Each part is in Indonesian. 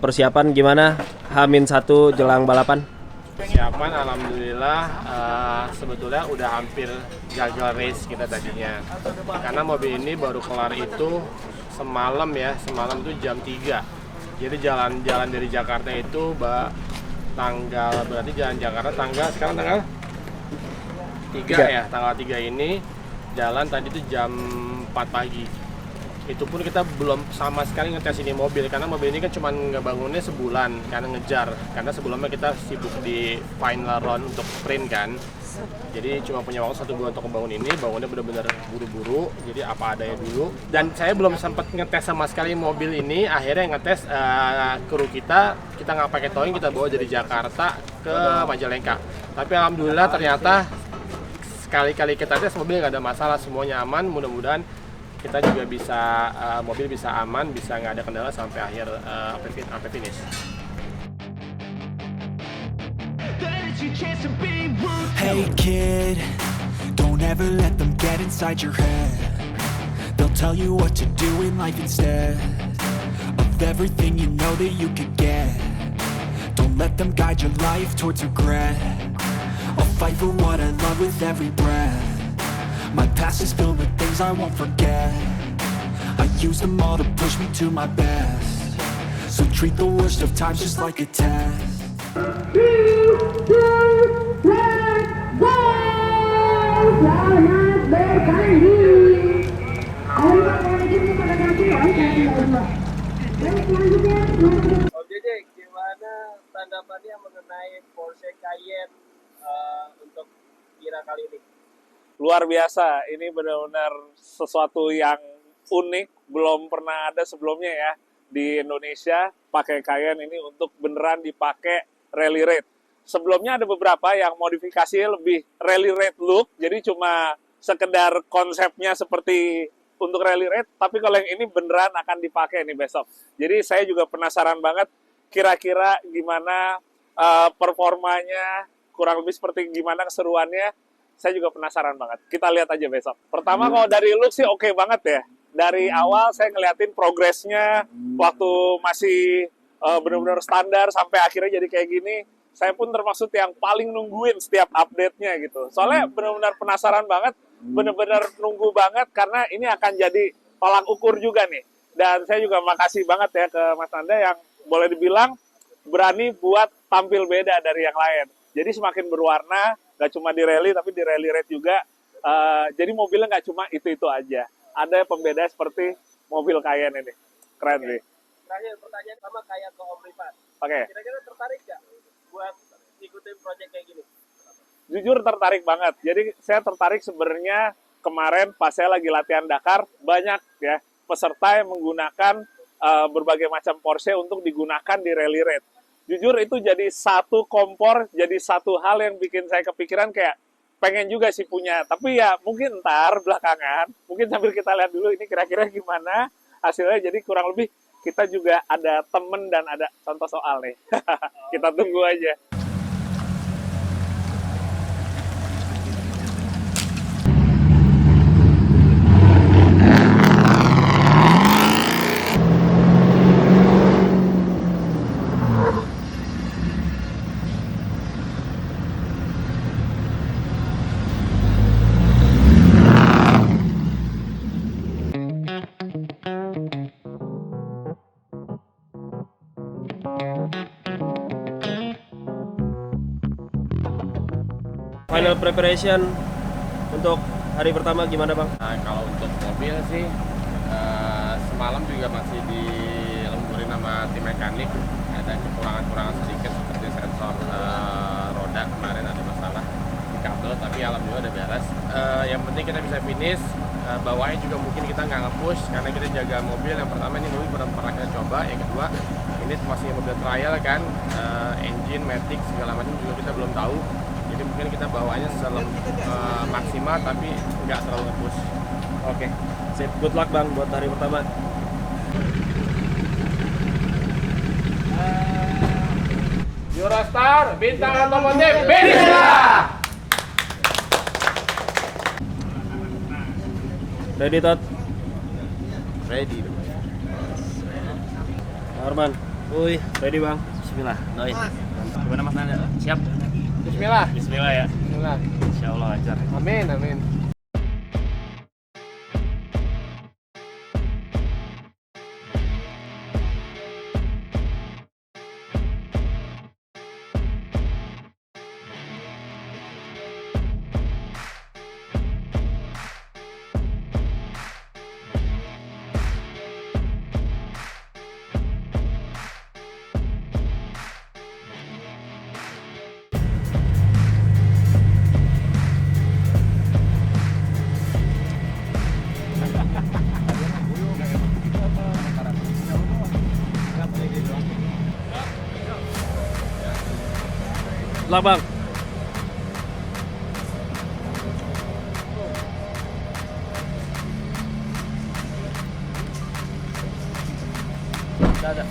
Persiapan gimana? H-1 jelang balapan? Persiapan alhamdulillah sebetulnya udah hampir gagal race kita tadinya. Karena mobil ini baru kelar itu semalam tuh jam 3. Jadi jalan-jalan dari Jakarta itu berarti jalan Jakarta sekarang tanggal 3 ya, tanggal 3 ini jalan tadi tuh jam 4 pagi. Itu pun kita belum sama sekali ngetes ini mobil, karena mobil ini kan cuma ngebangunnya sebulan karena ngejar, karena sebelumnya kita sibuk di final round untuk sprint kan. Jadi cuma punya waktu 1 bulan untuk membangun ini, bangunnya benar-benar buru-buru, jadi apa adanya dulu. Dan saya belum sempat ngetes sama sekali mobil ini, akhirnya ngetes kru kita nggak pakai towing, kita bawa dari Jakarta ke Majalengka. Tapi alhamdulillah ternyata sekali-kali kita tes mobil nggak ada masalah, semuanya aman, mudah-mudahan kita juga bisa mobil bisa aman, bisa nggak ada kendala sampai akhir sampai finish. Hey kid, don't ever let them get inside your head. They'll tell you what to do in life instead of everything you know that you could get. Don't let them guide your life towards regret. I'll fight for what I love with every breath. My past is filled with things I won't forget. I use them all to push me to my best. So treat the worst of times just like a test. Om Dede, gimana tanggapannya mengenai Porsche Cayenne untuk kira kali ini? Luar biasa, ini benar-benar sesuatu yang unik, belum pernah ada sebelumnya ya di Indonesia pakai Cayenne ini untuk beneran dipakai rally raid. Sebelumnya ada beberapa yang modifikasinya lebih rally raid look, jadi cuma sekedar konsepnya seperti untuk rally raid, tapi kalau yang ini beneran akan dipakai nih besok. Jadi saya juga penasaran banget kira-kira gimana performanya, kurang lebih seperti gimana keseruannya. Saya juga penasaran banget. Kita lihat aja besok. Pertama kalau dari look sih oke banget ya. Dari awal saya ngeliatin progresnya waktu masih benar-benar standar sampai akhirnya jadi kayak gini. Saya pun termasuk yang paling nungguin setiap update-nya gitu. Soalnya benar-benar penasaran banget, benar-benar nunggu banget karena ini akan jadi tolak ukur juga nih. Dan saya juga makasih banget ya ke Mas Nanda yang boleh dibilang berani buat tampil beda dari yang lain. Jadi semakin berwarna, nggak cuma di rally, tapi di rally raid juga. Jadi mobilnya nggak cuma itu-itu aja. Ada pembeda seperti mobil Cayenne ini. Keren sih. Terakhir pertanyaan sama kayak ke Om Rifat. Oke. Kira-kira tertarik nggak buat ikutin project kayak gini? Jujur tertarik banget. Jadi saya tertarik sebenarnya kemarin pas saya lagi latihan Dakar, banyak ya peserta yang menggunakan berbagai macam Porsche untuk digunakan di rally raid. Jujur itu jadi satu kompor, jadi satu hal yang bikin saya kepikiran kayak pengen juga sih punya. Tapi ya mungkin ntar belakangan, mungkin sambil kita lihat dulu ini kira-kira gimana hasilnya. Jadi kurang lebih kita juga ada temen dan ada contoh soal nih. Kita tunggu aja. Final preparation untuk hari pertama gimana Bang? Nah, kalau untuk mobil sih semalam juga masih dilemburin sama tim mekanik. Ada kekurangan-kekurangan sedikit seperti sensor roda kemarin ada masalah di kabel, tapi alhamdulillah udah beres. Yang penting kita bisa finish. Bawahnya juga mungkin kita nggak nge-push karena kita jaga mobil. Yang pertama ini mobil pernah kita coba, yang kedua ini masih mobil trial kan, engine, matic segala macam juga kita belum tahu. Jadi mungkin kita bawanya maksimal tapi nggak terlalu nge-push. Oke. Sip, good luck Bang buat hari pertama. Eurostar, bintang otomotif, Bismillah! Ready Tot? Ready. Arman. Woi, ready bang? Bismillah, doain. Gimana Mas Nanda? Siap? Bismillah. Bismillah ya. Bismillah. Insya Allah lancar. Amin, amin. Lah bang. Ada.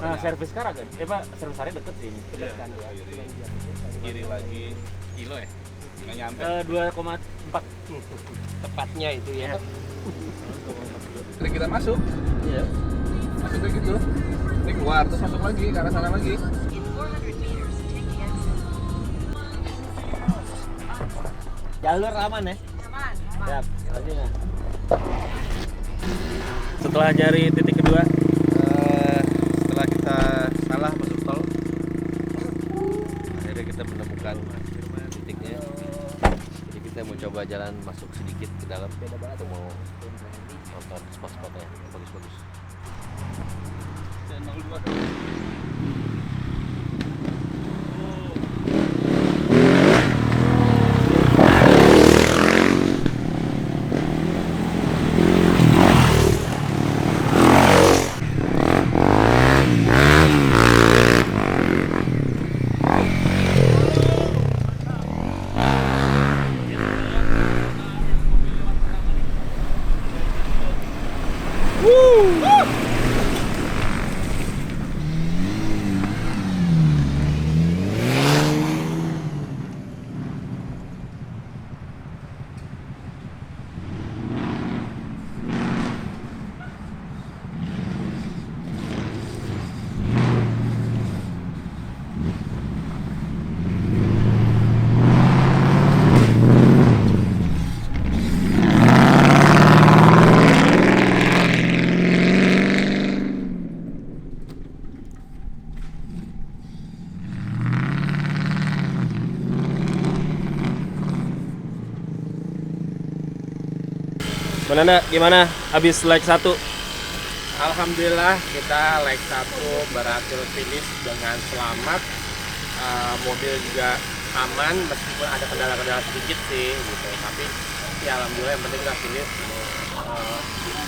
Nah, servis sekarang kan? Pak, servis hari deket sih ini. Iya, kan, ya. Kiri lagi kilo ya? Nggak nyampe. 2,4 tepatnya itu ya. Trik kita masuk, Iya. masuknya gitu. Ini keluar, terus masuk lagi, ke arah sana lagi. Jalur aman ya? Siap, lagi nggak? Setelah nyari titik kedua, Setelah kita salah masuk tol, akhirnya kita menemukan titiknya. Jadi kita mau coba jalan masuk sedikit ke dalam, atau mau nonton spot-spotnya bagus-bagus. Nanda gimana? Habis leg 1? Alhamdulillah kita leg 1 berhasil finish dengan selamat. Mobil juga aman meskipun ada kendala-kendala sedikit sih gitu. Tapi ya alhamdulillah yang penting kita finish.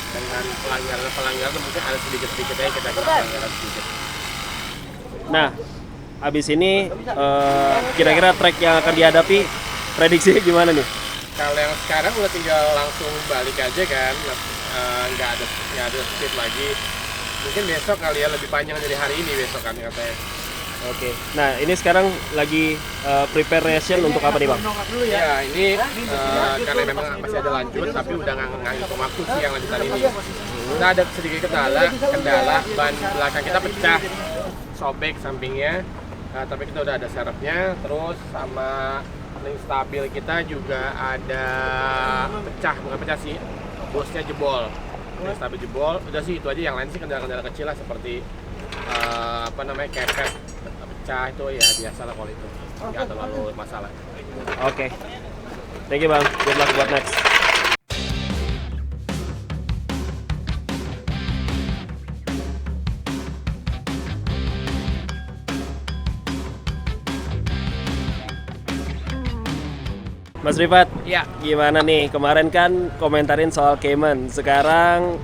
Dengan pelanggaran mungkin ada sedikit-sedikit aja kita kena pelanggaran sedikit. Nah, habis ini kira-kira track yang akan dihadapi prediksi gimana nih? Kalau yang sekarang udah tinggal langsung balik aja kan, nggak ada speed lagi. Mungkin besok kali ya, lebih panjang dari hari ini besok kan katanya. Oke. Nah, ini sekarang lagi preparation untuk apa nih bang? Ya ini karena memang masih ada lanjut, tapi udah nggak ngitung waktu sih yang lanjutan ini. Kita ada sedikit kendala ban belakang kita pecah, sobek sampingnya. Tapi kita udah ada serepnya, terus sama ring stabil kita juga ada bukan pecah sih, bosnya jebol. Ring stabil jebol, udah sih itu aja. Yang lain sih kendala-kendala kecil lah seperti kepet pecah, itu ya biasa lah kalau itu, nggak terlalu masalah. Oke. Thank you bang, good luck buat next. Mas Rifat, Ya, gimana nih? Kemarin kan komentarin soal Cayman, sekarang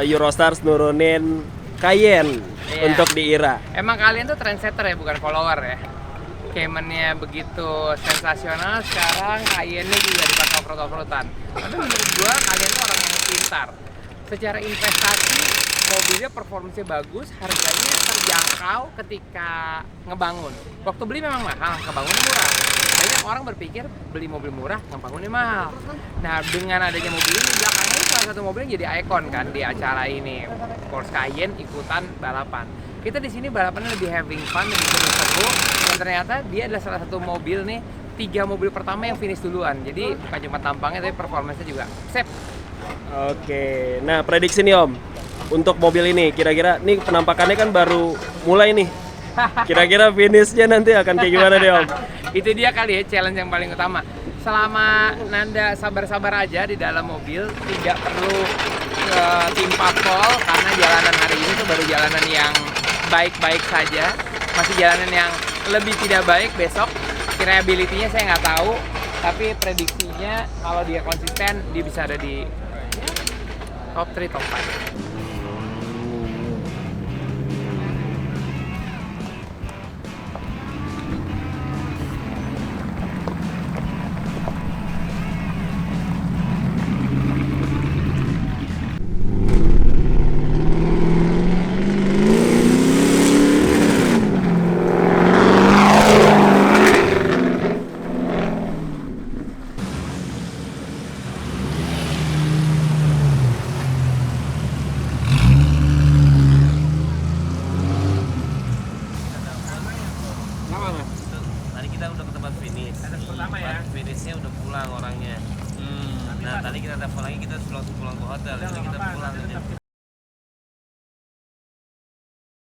Eurostars nurunin Cayenne Iya. untuk di IRA. Emang kalian tuh trendsetter ya, bukan follower ya. Cayman-nya begitu sensasional, sekarang Cayenne-nya juga dipasang front-frontan. Tapi menurut gua kalian tuh orang yang pintar. Secara investasi, mobilnya performanya bagus, harganya terjangkau ketika ngebangun. Waktu beli memang mahal, ngebangunnya murah. Banyak orang berpikir beli mobil murah, ngebangunnya mahal. Nah, dengan adanya mobil ini, belakangnya ini salah satu mobil yang jadi ikon kan di acara ini. Porsche Cayenne ikutan balapan. Kita di sini balapannya lebih having fun, lebih seru-seru. Dan ternyata dia adalah salah satu mobil nih, 3 mobil pertama yang finish duluan. Jadi bukan cuma tampangnya, tapi performanya juga sip. Oke, nah prediksi nih Om, untuk mobil ini kira-kira nih penampakannya kan baru mulai nih. Kira-kira finishnya nanti akan kayak gimana deh Om? Itu dia kali ya challenge yang paling utama. Selama Nanda sabar-sabar aja di dalam mobil, tidak perlu timpa pol karena jalanan hari ini tuh baru jalanan yang baik-baik saja. Masih jalanan yang lebih tidak baik besok. Reliability-nya saya nggak tahu, tapi prediksinya kalau dia konsisten dia bisa ada di top 3, top 5.